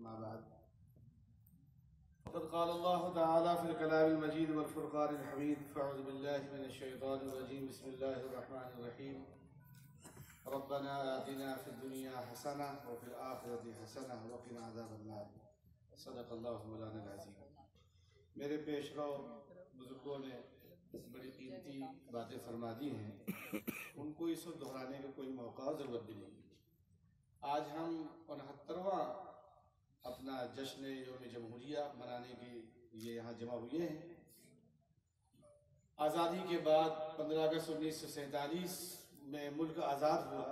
अम्मा बाद फ़क़द क़ाल अल्लाहु तआला फ़िल कलामिल मजीद वल फ़ुरक़ानिल हमीद फ़अऊज़ु बिल्लाहि मिनश शैतानिर रजीम बिस्मिल्लाहिर रहमानिर रहीम रब्बना आतिना फ़िद दुनिया हसना व फ़िल आखिरति हसना व क़िना अज़ाबन्नार सदक़ल्लाहु मौलाना अज़ीम। मेरे पेशरो बुज़ुर्गों ने बड़ी कीमती बातें फरमा दी हैं, उनको इस वक्त दोहराने का कोई मौका ज़रूरत भी नहीं। आज हम 69वां अपना जश्न यौम जमहूरिया मनाने के लिए यहाँ जमा हुए हैं। आज़ादी के बाद 15 अगस्त 1947 में मुल्क आज़ाद हुआ।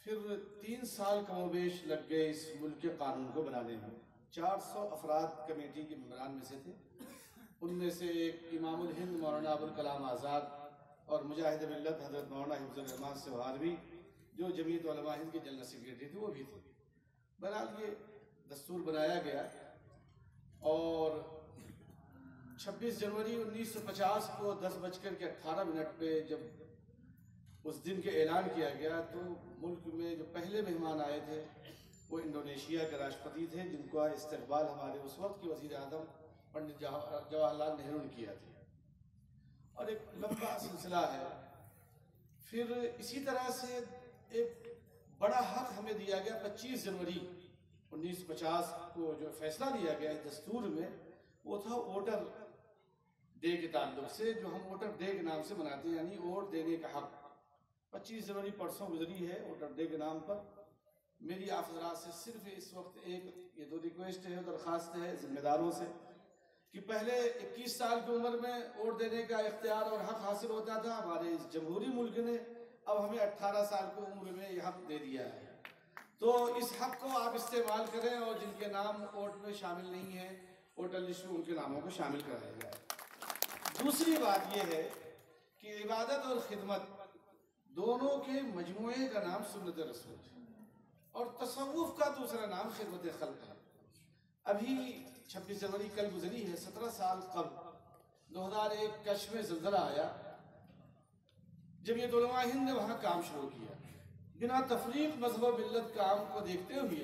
फिर 3 साल कमोबेश लग गए इस मुल्क के कानून को बनाने में। 400 अफराद कमेटी के मेंबरान में से थे। उनमें से एक इमामुल हिंद मौलाना अबुल कलाम आज़ाद और मुजाहिद मिल्लत हज़रत मौलाना हिफ्ज़ुर रहमान सिवारवी जो जमीयत उलमा हिंद के जनरल सेक्रेटरी थे, वो भी थे। बहरहाल ये दस्तूर बनाया गया और 26 जनवरी 1950 को 10:18 पे जब उस दिन के ऐलान किया गया तो मुल्क में जो पहले मेहमान आए थे वो इंडोनेशिया के राष्ट्रपति थे, जिनका इस्तकबाल हमारे उस वक्त के वज़ीर आज़म पंडित जवाहरलाल नेहरू ने किया था। और एक लंबा सिलसिला है। फिर इसी तरह से एक बड़ा हक हमें दिया गया 25 जनवरी 1950 को जो फैसला लिया गया दस्तूर में, वो था वोटर डे के ताल्लुक से, जो हम वोटर डे के नाम से मनाते हैं, यानी वोट देने का हक। 25 जनवरी परसों गुजरी है वोटर डे के नाम पर। मेरी आप हज़रात से सिर्फ इस वक्त ये 2 रिक्वेस्ट है, दरख्वास्त है जिम्मेदारों से कि पहले 21 साल की उम्र में वोट देने का इख्तियार और हक हासिल होता था हमारे इस जमहूरी मुल्क ने, अब हमें 18 साल की उम्र में यह हक दे दिया है। तो इस हक को आप इस्तेमाल करें और जिनके नाम वोट में शामिल नहीं है वोटर लिस्ट में उनके नामों को शामिल कराया जाए। दूसरी बात यह है कि इबादत और खिदमत दोनों के मजमूए का नाम सुन्नत रसूल है और तसव्वुफ का दूसरा नाम खिदमत खल्क है। अभी 26 जनवरी कल गुजरी है, 17 साल कबल 2001 कच्छ में ज़लज़ला आया। जमीयत उलमा हिंद ने वहाँ काम शुरू किया। बिना तफरीक मज़हब मिल्लत काम को देखते हुए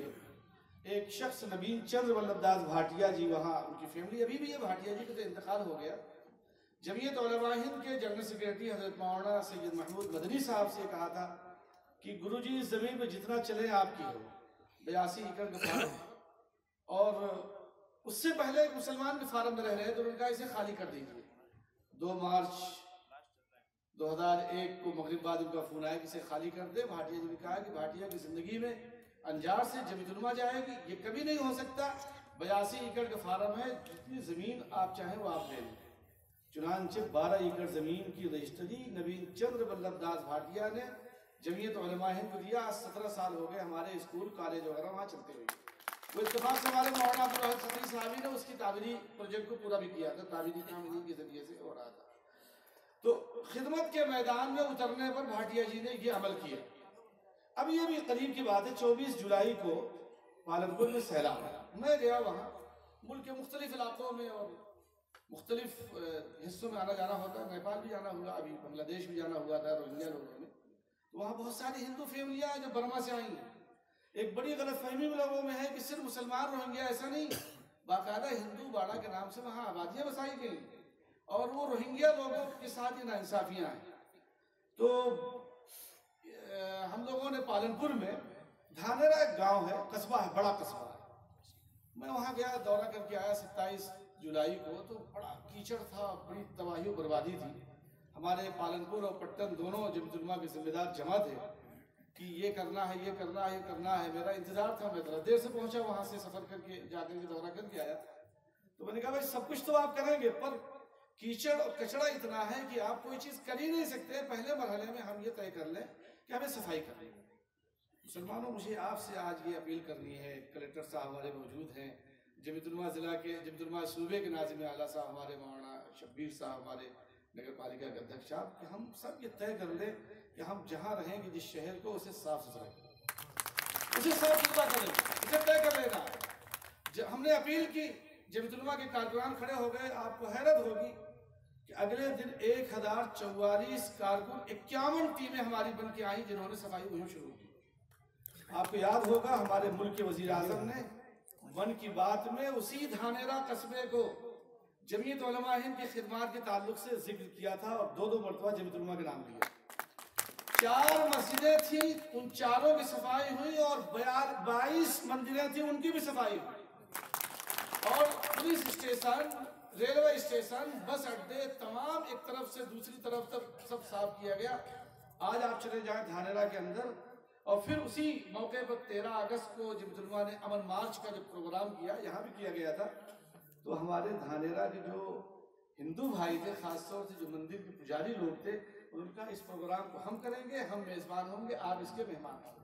एक शख्स नवीन चंद्र वल्लभ दास भाटिया जी, वहाँ उनकी फैमिली अभी भी है, भाटिया जी का तो इंतकाल हो गया। जमीयत उलमा हिंद के जनरल सेक्रेटरी हज़रत मौलाना सैयद महमूद मदनी साहब से कहा था कि गुरुजी इस ज़मीन पर जितना चले आपकी हो, 82 एकड़ का फार्म, और उससे पहले एक मुसलमान के फार्म में रह रहे तो उनका इसे खाली कर दीजिए। 2 मार्च 2001 को मगरिब बाद उनका फोन आया कि इसे खाली कर दे। भाटिया जी ने कहा कि भाटिया की जिंदगी में अंजार से जमीयत उलमा जाएगी, ये कभी नहीं हो सकता। 82 एकड़ का फार्म है, जितनी जमीन आप चाहें वो आप ले लें। चुनांचे 12 एकड़ जमीन की रजिस्ट्री नवीन चंद्र वल्लभ दास भाटिया ने जमीयत उलमा हिंद को दिया। 17 साल हो गए हमारे स्कूल कॉलेज वगैरह वहाँ चलते हुए। वो इत्तेफाक से हमारे मौलाना अब्दुल सदी साहबी ने उसकी तामीरी प्रोजेक्ट को पूरा भी किया था, तामीरी काम इन्हीं के जरिए से हो रहा था। तो खिदमत के मैदान में उतरने पर भाटिया जी ने ये अमल किया। अब ये भी करीब की बात है, 24 जुलाई को पालनपुर में सैलाब आया। मैं गया वहाँ, मुल्क के मुख्तलिफ इलाकों में और मुख्तलिफ हिस्सों में आना जाना होता है। नेपाल भी जाना हुआ, अभी बांग्लादेश भी जाना हुआ था रोहिंग्या लोगों में। तो वहाँ बहुत सारी हिंदू फैमिलियाँ जो बर्मा से आई हैं। एक बड़ी गलतफहमी लोगों में है कि सिर्फ मुसलमान रोहिंग्या, ऐसा नहीं, बाकायदा हिंदू बाड़ा के नाम से वहाँ आबादियाँ बसाई गई और वो रोहिंग्या लोगों के साथ ये नाइंसाफियाँ हैं। तो हम लोगों ने पालनपुर में धानेरा एक गांव है, कस्बा है, बड़ा कस्बा है। मैं वहाँ गया, दौरा करके आया 27 जुलाई को। तो बड़ा कीचड़ था, बड़ी तबाही और बर्बादी थी। हमारे पालनपुर और पट्टन दोनों जमीयत उलमा के जिम्मेदार जमा थे कि ये करना है, ये करना है, ये करना है। मेरा इंतजार था, मैं थोड़ा देर से पहुंचा, वहां से सफर करके जाकर के दौरा करके आया। तो मैंने कहा भाई सब कुछ तो आप करेंगे, पर कीचड़ और कचड़ा इतना है कि आप कोई चीज कर ही नहीं सकते। पहले मरहले में हम ये तय कर लें कि हमें सफाई करनी है। मुसलमानों, मुझे आपसे आज ये अपील करनी है, कलेक्टर साहब हमारे मौजूद हैं, जमीयत उलमा जिला के, जमीयत उलमा सूबे के नाज़िम आला साहब हमारे मौलाना शब्बीर साहब हमारे नगर पालिका के अध्यक्ष साहब, कि हम सब ये तय कर लें कि हम जहाँ रहेंगे जिस शहर को उसे साफ सुथरा करें, उसे साफ सुथरा करें, इसे तय कर लेना। हमने अपील की, जमीयत उलमा के कारकुनान खड़े हो गए। आपको हैरत होगी कि अगले दिन 1044 कारकुन, 51 टीमें हमारी बन के आई जिन्होंने सफाई मुहिम शुरू की। आपको याद होगा हमारे मुल्क के वजीर आजम ने मन की बात में उसी धानेरा कस्बे को जमीयत उलमा हिंद की खिदमत के ताल्लुक से जिक्र किया था और दो मरतबा जमीयत उलमा के नाम लिया। 4 मस्जिदें थी, उन चारों की सफाई हुई और 22 मंदिरें थी, उनकी भी सफाई हुई। और पुलिस स्टेशन, रेलवे स्टेशन, बस अड्डे तमाम एक तरफ से दूसरी तरफ तक सब साफ किया गया। आज आप चले जाएं धानेरा के अंदर, और फिर उसी मौके पर 13 अगस्त को जमीयत उलमा ने अमन मार्च का जो प्रोग्राम किया, यहाँ भी किया गया था। तो हमारे धानेरा के जो हिंदू भाई थे, खासतौर से जो मंदिर के पुजारी लोग थे, उनका इस प्रोग्राम को हम करेंगे, हम मेजबान होंगे, आप इसके मेहमान होंगे।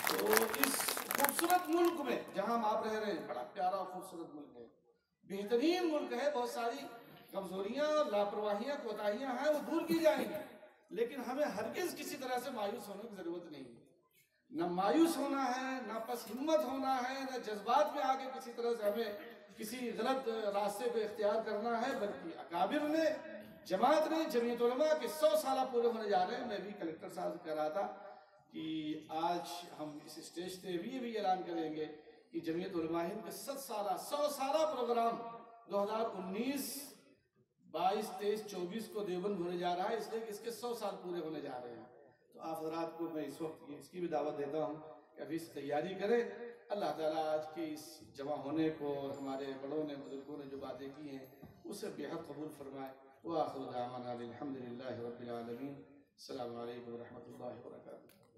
तो इस खूबसूरत मुल्क में जहां हम आप रह रहे हैं, बड़ा प्यारा और खूबसूरत मुल्क है, बेहतरीन मुल्क है। बहुत सारी कमजोरियां और लापरवाहियां, कोताहियां हैं, वो दूर की जाएंगी, लेकिन हमें हरगिज किसी तरह से मायूस होने की जरूरत नहीं है। न मायूस होना है, न बस हिम्मत होना है, न जज्बात में आके किसी तरह से हमें किसी गलत रास्ते पे इख्तियार करना है, बल्कि अकाबिर ने, जमात ने, जमीयत उलमा के 100 साल पूरे होने जा रहे हैं। मैं भी कलेक्टर साहब से कह रहा था कि आज हम इस स्टेज पे भी ऐलान करेंगे कि जमीयत उलमा हिंद के 100 साल प्रोग्राम 2019, 22, 23, 24 को देवबंद होने जा रहा है, इसलिए कि इसके 100 साल पूरे होने जा रहे हैं। तो आप हज़रात को मैं इस वक्त इसकी भी दावत देता हूँ कि अभी से तैयारी करें। अल्लाह ताला आज के इस जमा होने को और हमारे बड़ों ने, बुजुर्गों ने जो बातें की हैं, उसे बेहद कबूल फरमाए। व आखिर दावाना अल्हम्दुलिल्लाहि रब्बिल आलमीन। अस्सलामु अलैकुम व रहमतुल्लाहि व बरकातुहू।